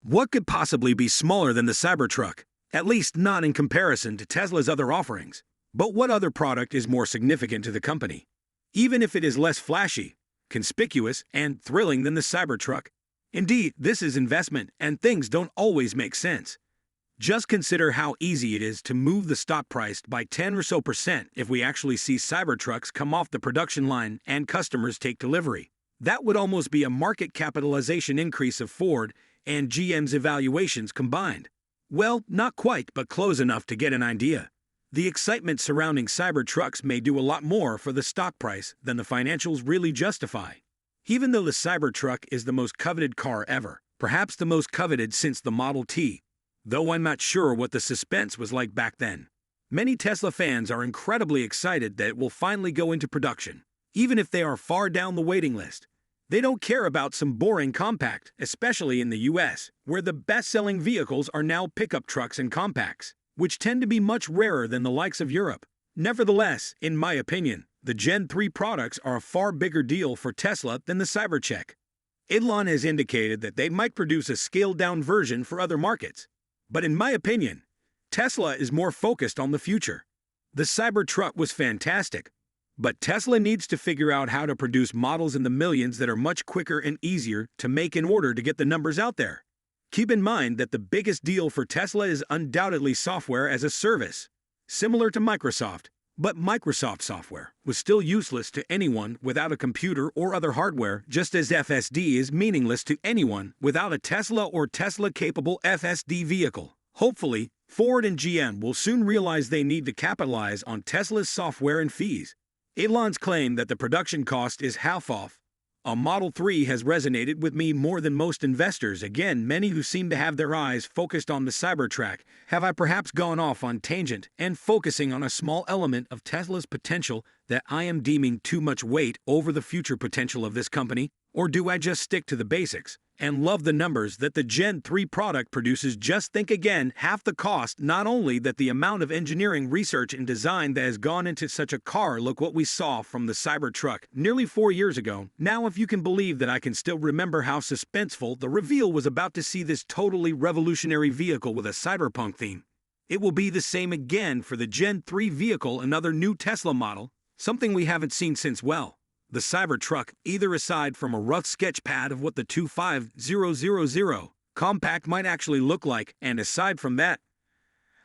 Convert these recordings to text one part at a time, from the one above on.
What could possibly be smaller than the Cybertruck? At least not in comparison to Tesla's other offerings. But what other product is more significant to the company? Even if it is less flashy, conspicuous, and thrilling than the Cybertruck. Indeed, this is investment, and things don't always make sense. Just consider how easy it is to move the stock price by 10 or so % if we actually see Cybertrucks come off the production line and customers take delivery. That would almost be a market capitalization increase of Ford and GM's evaluations combined. Well, not quite, but close enough to get an idea. The excitement surrounding Cybertrucks may do a lot more for the stock price than the financials really justify. Even though the Cybertruck is the most coveted car ever, perhaps the most coveted since the Model T, though I'm not sure what the suspense was like back then. Many Tesla fans are incredibly excited that it will finally go into production, even if they are far down the waiting list. They don't care about some boring compact, especially in the US, where the best-selling vehicles are now pickup trucks and compacts, which tend to be much rarer than the likes of Europe. Nevertheless, in my opinion, the Gen 3 products are a far bigger deal for Tesla than the Cybertruck. Elon has indicated that they might produce a scaled-down version for other markets. But in my opinion, Tesla is more focused on the future. The Cybertruck was fantastic, but Tesla needs to figure out how to produce models in the millions that are much quicker and easier to make in order to get the numbers out there. Keep in mind that the biggest deal for Tesla is undoubtedly software as a service, similar to Microsoft. But Microsoft software was still useless to anyone without a computer or other hardware, just as FSD is meaningless to anyone without a Tesla or Tesla-capable FSD vehicle. Hopefully, Ford and GM will soon realize they need to capitalize on Tesla's software and fees. Elon's claim that the production cost is half off a Model 3 has resonated with me more than most investors. Again, many who seem to have their eyes focused on the Cybertruck. Have I perhaps gone off on tangent and focusing on a small element of Tesla's potential that I am deeming too much weight over the future potential of this company? Or do I just stick to the basics and love the numbers that the Gen 3 product produces? Just think again, half the cost, not only that the amount of engineering, research, and design that has gone into such a car. Look what we saw from the Cybertruck nearly 4 years ago. Now, if you can believe that I can still remember how suspenseful the reveal was about to see this totally revolutionary vehicle with a cyberpunk theme. It will be the same again for the Gen 3 vehicle, another new Tesla model, something we haven't seen since, well, the Cybertruck, either aside from a rough sketch pad of what the 25000 compact might actually look like, and aside from that,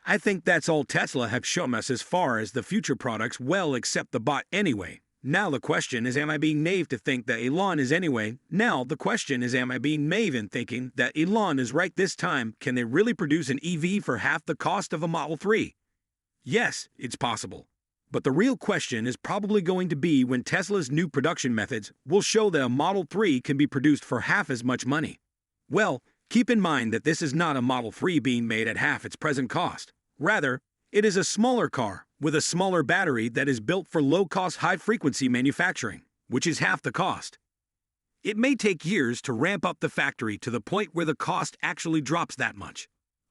I think that's all Tesla have shown us as far as the future products, well, except the bot anyway. Now the question is, am I being naive to think that Elon is anyway? Now the question is, am I being naive in thinking that Elon is right this time? Can they really produce an EV for half the cost of a Model 3? Yes, it's possible. But the real question is probably going to be when Tesla's new production methods will show that a Model 3 can be produced for half as much money. Well, keep in mind that this is not a Model 3 being made at half its present cost. Rather, it is a smaller car with a smaller battery that is built for low-cost, high-frequency manufacturing, which is half the cost. It may take years to ramp up the factory to the point where the cost actually drops that much.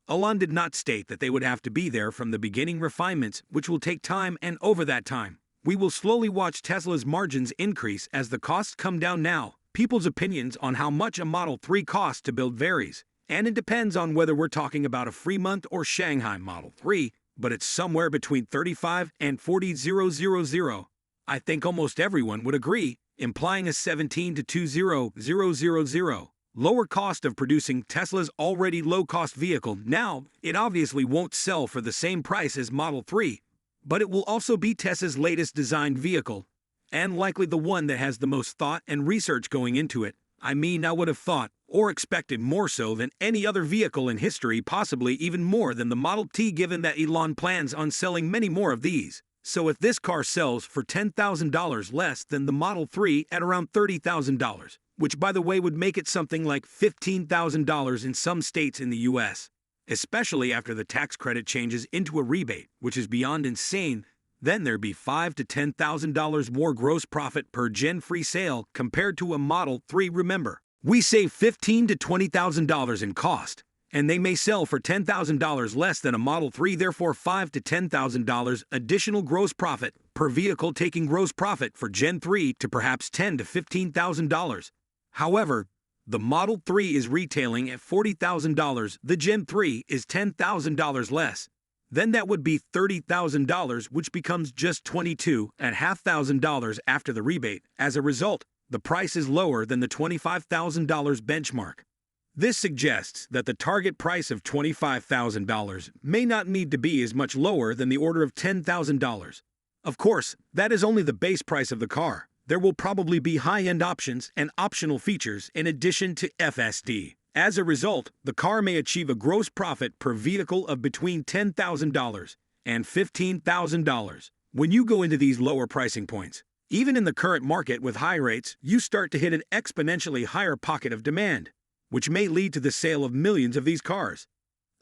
Elon did not state that they would have to be there from the beginning refinements, which will take time, and over that time, we will slowly watch Tesla's margins increase as the costs come down. Now, people's opinions on how much a Model 3 costs to build varies, and it depends on whether we're talking about a Fremont or Shanghai Model 3, but it's somewhere between 35 and 40,000. I think almost everyone would agree, implying a 17 to 20,000. Lower cost of producing Tesla's already low-cost vehicle. Now, it obviously won't sell for the same price as Model 3, but it will also be Tesla's latest designed vehicle, and likely the one that has the most thought and research going into it. I mean, I would have thought, or expected more so than any other vehicle in history, possibly even more than the Model T, given that Elon plans on selling many more of these. So if this car sells for $10,000 less than the Model 3 at around $30,000, which by the way would make it something like $15,000 in some states in the US, especially after the tax credit changes into a rebate, which is beyond insane, then there'd be $5,000 to $10,000 more gross profit per Gen 3 sale compared to a Model 3. Remember, we save $15,000 to $20,000 in cost, and they may sell for $10,000 less than a Model 3, therefore $5,000 to $10,000 additional gross profit per vehicle, taking gross profit for Gen 3 to perhaps $10,000 to $15,000. However, The Model 3 is retailing at $40,000, the Gen 3 is $10,000 less. Then that would be $30,000, which becomes just $22,500 after the rebate. As a result, the price is lower than the $25,000 benchmark. This suggests that the target price of $25,000 may not need to be as much lower than the order of $10,000. Of course, that is only the base price of the car. There will probably be high-end options and optional features in addition to FSD. As a result, the car may achieve a gross profit per vehicle of between $10,000 and $15,000. When you go into these lower pricing points, even in the current market with high rates, you start to hit an exponentially higher pocket of demand, which may lead to the sale of millions of these cars.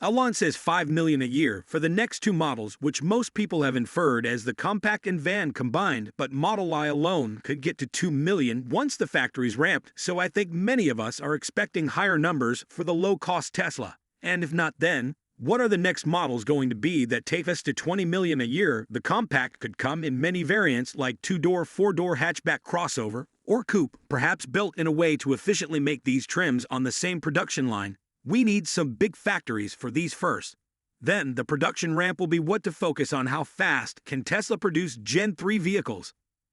Elon says $5 million a year for the next two models, which most people have inferred as the compact and van combined, but Model Y alone could get to $2 million once the factory's ramped, so I think many of us are expecting higher numbers for the low-cost Tesla. And if not then, what are the next models going to be that take us to $20 million a year? The compact could come in many variants like two-door, four-door hatchback crossover, or coupe, perhaps built in a way to efficiently make these trims on the same production line. We need some big factories for these first. Then the production ramp will be what to focus on. How fast can Tesla produce Gen 3 vehicles?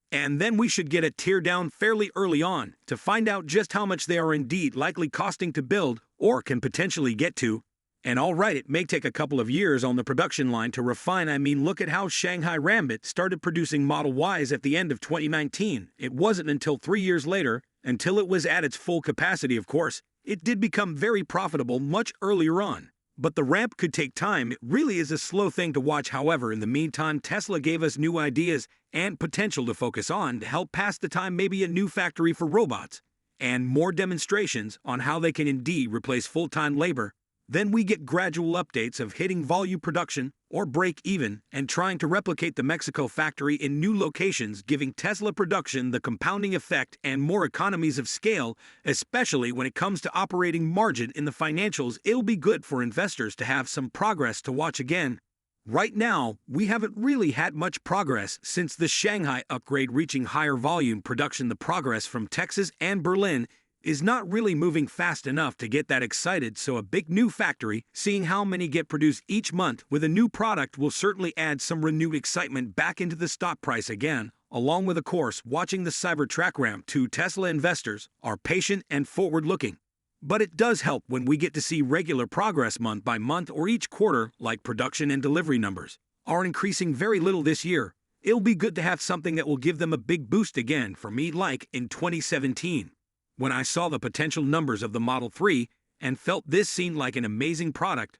And then we should get a teardown fairly early on to find out just how much they are indeed likely costing to build or can potentially get to. And alright, it may take a couple of years on the production line to refine. I mean, look at how Shanghai Rambit started producing Model Ys at the end of 2019. It wasn't until 3 years later, until it was at its full capacity, of course. It did become very profitable much earlier on, but the ramp could take time. It really is a slow thing to watch. However, in the meantime, Tesla gave us new ideas and potential to focus on to help pass the time, maybe a new factory for robots, and more demonstrations on how they can indeed replace full-time labor. Then we get gradual updates of hitting volume production or break even and trying to replicate the Mexico factory in new locations, giving Tesla production the compounding effect and more economies of scale, especially when it comes to operating margin in the financials. It'll be good for investors to have some progress to watch again. Right now, we haven't really had much progress since the Shanghai upgrade reaching higher volume production. The progress from Texas and Berlin is not really moving fast enough to get that excited, so a big new factory, seeing how many get produced each month with a new product, will certainly add some renewed excitement back into the stock price again, along with, of course, watching the Cybertruck ramp. Too, Tesla investors are patient and forward-looking. But it does help when we get to see regular progress month by month or each quarter, like production and delivery numbers are increasing very little this year. It'll be good to have something that will give them a big boost again for me, like in 2017. When I saw the potential numbers of the Model 3 and felt this seemed like an amazing product,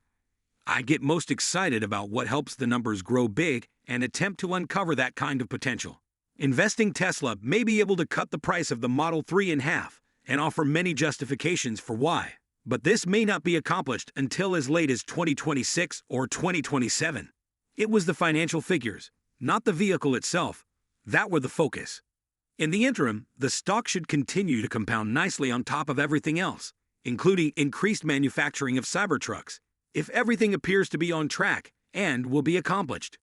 I get most excited about what helps the numbers grow big and attempt to uncover that kind of potential. Investing Tesla may be able to cut the price of the Model 3 in half and offer many justifications for why, but this may not be accomplished until as late as 2026 or 2027. It was the financial figures, not the vehicle itself, that were the focus. In the interim, the stock should continue to compound nicely on top of everything else, including increased manufacturing of Cybertrucks, if everything appears to be on track and will be accomplished.